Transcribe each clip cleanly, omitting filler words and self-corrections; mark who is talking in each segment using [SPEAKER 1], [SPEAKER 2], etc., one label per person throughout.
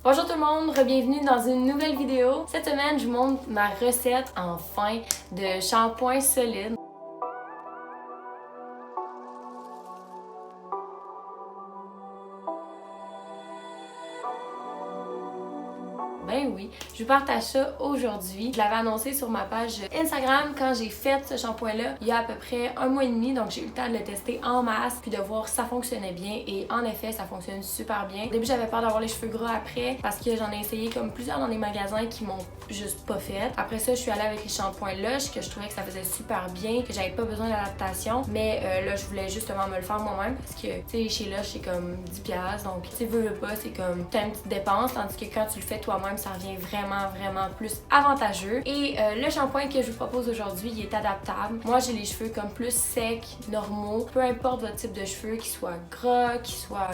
[SPEAKER 1] Bonjour tout le monde, bienvenue dans une nouvelle vidéo. Cette semaine, je vous montre ma recette enfin de shampoing solide. Ben oui, je vous partage ça aujourd'hui. Je l'avais annoncé sur ma page Instagram quand j'ai fait ce shampoing-là il y a à peu près un mois et demi, donc j'ai eu le temps de le tester en masse puis de voir si ça fonctionnait bien et en effet, ça fonctionne super bien. Au début, j'avais peur d'avoir les cheveux gras après parce que j'en ai essayé comme plusieurs dans des magasins qui m'ont juste pas fait. Après ça, je suis allée avec les shampoings Lush que je trouvais que ça faisait super bien, que j'avais pas besoin d'adaptation, mais là, je voulais justement me le faire moi-même parce que, tu sais, chez Lush, c'est comme 10$, donc tu sais, veux pas, c'est comme t'as une petite dépense, tandis que quand tu le fais toi-même, ça revient vraiment plus avantageux. Et le shampoing que je vous propose aujourd'hui, il est adaptable. Moi, j'ai les cheveux comme plus secs, normaux, peu importe votre type de cheveux, qu'ils soient gras, qu'ils soient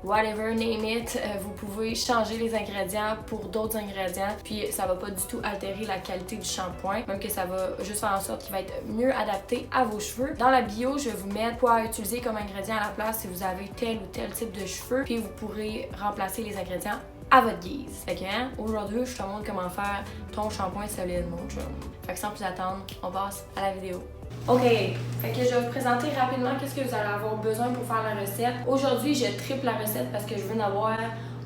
[SPEAKER 1] whatever, name it, vous pouvez changer les ingrédients pour d'autres ingrédients, puis ça va pas du tout altérer la qualité du shampoing, même que ça va juste faire en sorte qu'il va être mieux adapté à vos cheveux. Dans la bio, je vais vous mettre quoi utiliser comme ingrédient à la place si vous avez tel ou tel type de cheveux, puis vous pourrez remplacer les ingrédients à votre guise. Fait que, aujourd'hui, je te montre comment faire ton shampoing solide, mon chum. Fait que sans plus attendre, on passe à la vidéo. Ok, fait que je vais vous présenter rapidement qu'est-ce que vous allez avoir besoin pour faire la recette. Aujourd'hui, je triple la recette parce que je veux en avoir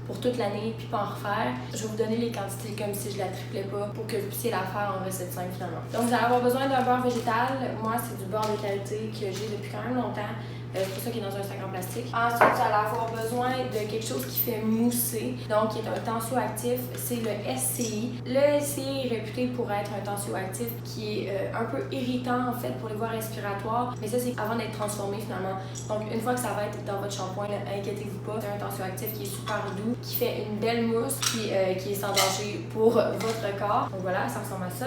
[SPEAKER 1] pour toute l'année puis pas en refaire. Je vais vous donner les quantités comme si je la triplais pas pour que vous puissiez la faire en recette simple finalement. Donc vous allez avoir besoin d'un beurre végétal. Moi, c'est du beurre de qualité que j'ai depuis quand même longtemps. C'est pour ça qu'il est dans un sac en plastique. Ensuite, vous allez avoir besoin de quelque chose qui fait mousser, donc qui est un tensioactif, c'est le SCI. Le SCI est réputé pour être un tensioactif qui est un peu irritant en fait pour les voies respiratoires, mais ça c'est avant d'être transformé finalement. Donc une fois que ça va être dans votre shampoing, inquiétez-vous pas, c'est un tensioactif qui est super doux, qui fait une belle mousse, qui est sans danger pour votre corps. Donc voilà, ça ressemble à ça.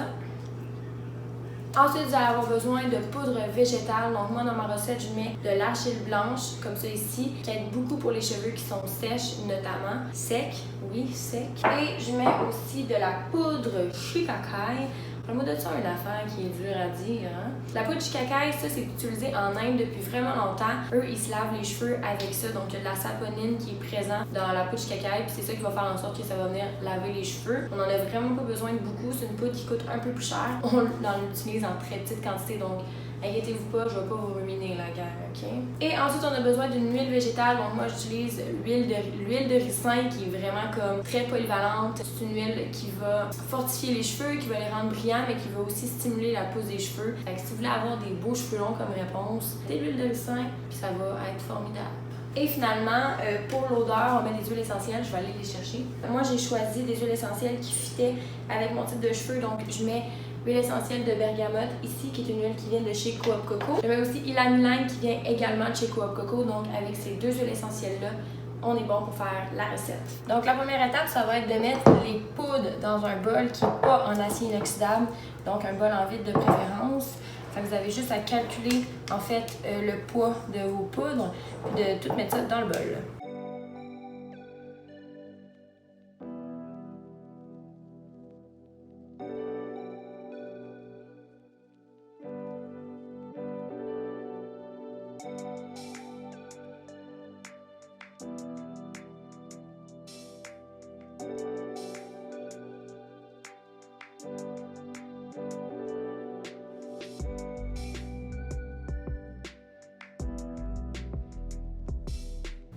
[SPEAKER 1] Ensuite, vous allez avoir besoin de poudre végétale. Donc moi, dans ma recette, je mets de l'argile blanche, comme ça ici, qui aide beaucoup pour les cheveux qui sont sèches, notamment. Sec, oui, sec. Et je mets aussi de la poudre shikakai. Le mot de ça, une affaire qui est dure à dire. Hein? La poudre shikakai, ça, c'est utilisé en Inde depuis vraiment longtemps. Eux, ils se lavent les cheveux avec ça. Donc, il y a de la saponine qui est présente dans la poudre shikakai. Puis c'est ça qui va faire en sorte que ça va venir laver les cheveux. On en a vraiment pas besoin de beaucoup. C'est une poudre qui coûte un peu plus cher. On l'utilise en très petite quantité. Donc, inquiétez-vous pas, je vais pas vous ruiner la guerre, ok? Et ensuite, on a besoin d'une huile végétale. Donc moi, j'utilise l'huile de ricin qui est vraiment comme très polyvalente. C'est une huile qui va fortifier les cheveux, qui va les rendre brillants, mais qui va aussi stimuler la pousse des cheveux. Fait que si vous voulez avoir des beaux cheveux longs comme réponse, de l'huile de ricin, puis ça va être formidable. Et finalement, pour l'odeur, on met des huiles essentielles. Je vais aller les chercher. Moi, j'ai choisi des huiles essentielles qui fitaient avec mon type de cheveux. Donc, je mets l'huile essentielle de bergamote ici, qui est une huile qui vient de chez Coop Coco. Je mets aussi ylang ylang qui vient également de chez Coop Coco. Donc, avec ces deux huiles essentielles-là, on est bon pour faire la recette. Donc, la première étape, ça va être de mettre les poudres dans un bol qui n'est pas en acier inoxydable. Donc, un bol en vide de préférence. Fait que vous avez juste à calculer en fait le poids de vos poudres et de tout mettre ça dans le bol.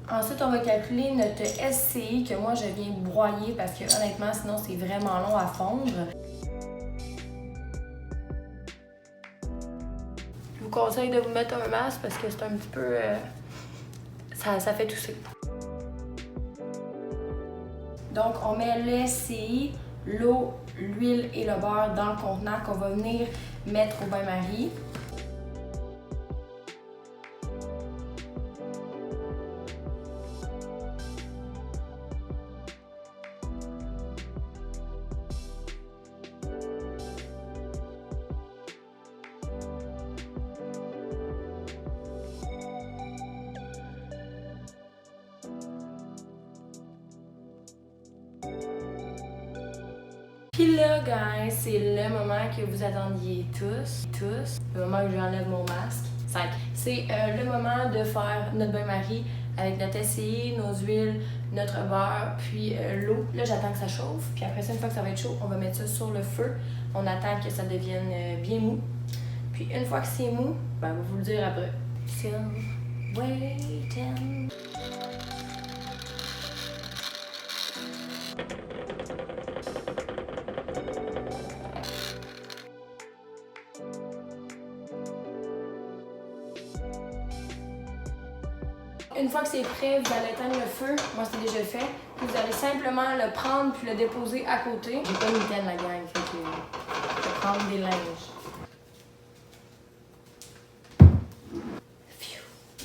[SPEAKER 1] Ensuite, on va calculer notre SCI que moi je viens de broyer parce que honnêtement, sinon c'est vraiment long à fondre. Je vous conseille de vous mettre un masque parce que c'est un petit peu... ça fait tousser. Donc, on met le SCI, l'eau, l'huile et le beurre dans le contenant qu'on va venir mettre au bain-marie. Puis là, guys, c'est le moment que vous attendiez tous, le moment où j'enlève mon masque. C'est le moment de faire notre bain-marie avec notre SCI, nos huiles, notre beurre, puis l'eau. Là, j'attends que ça chauffe. Puis après ça, une fois que ça va être chaud, on va mettre ça sur le feu. On attend que ça devienne bien mou. Puis une fois que c'est mou, ben, on va vous le dire après. Still waiting. Une fois que c'est prêt, vous allez éteindre le feu. Moi, c'est déjà fait. Puis vous allez simplement le prendre puis le déposer à côté. J'ai pas une mitaine, la gang, fait que je vais prendre des linges.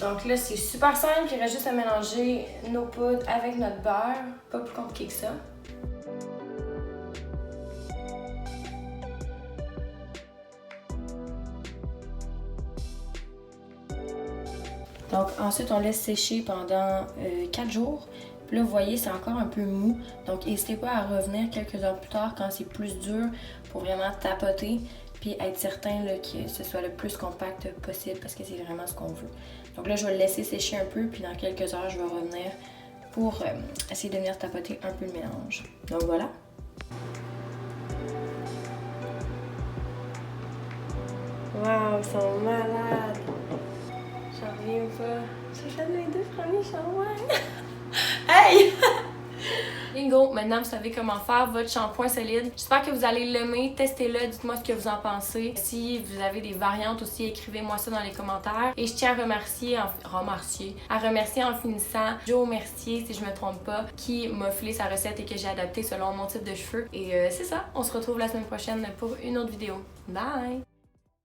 [SPEAKER 1] Donc là, c'est super simple. Il reste juste à mélanger nos poudres avec notre beurre. Pas plus compliqué que ça. Donc ensuite, on laisse sécher pendant 4 jours. Puis là, vous voyez, c'est encore un peu mou. Donc n'hésitez pas à revenir quelques heures plus tard quand c'est plus dur pour vraiment tapoter puis être certain là, que ce soit le plus compact possible parce que c'est vraiment ce qu'on veut. Donc là, je vais le laisser sécher un peu puis dans quelques heures, je vais revenir pour essayer de venir tapoter un peu le mélange. Donc voilà. Waouh, ils sont malades! J'en reviens pas. J'ai fait les 2 premiers shampoings. Hey! Bingo! Maintenant, vous savez comment faire votre shampoing solide. J'espère que vous allez l'aimer. Testez-le. Dites-moi ce que vous en pensez. Si vous avez des variantes aussi, écrivez-moi ça dans les commentaires. Et je tiens à remercier en finissant Joe Mercier, si je me trompe pas, qui m'a filé sa recette et que j'ai adapté selon mon type de cheveux. Et c'est ça. On se retrouve la semaine prochaine pour une autre vidéo. Bye!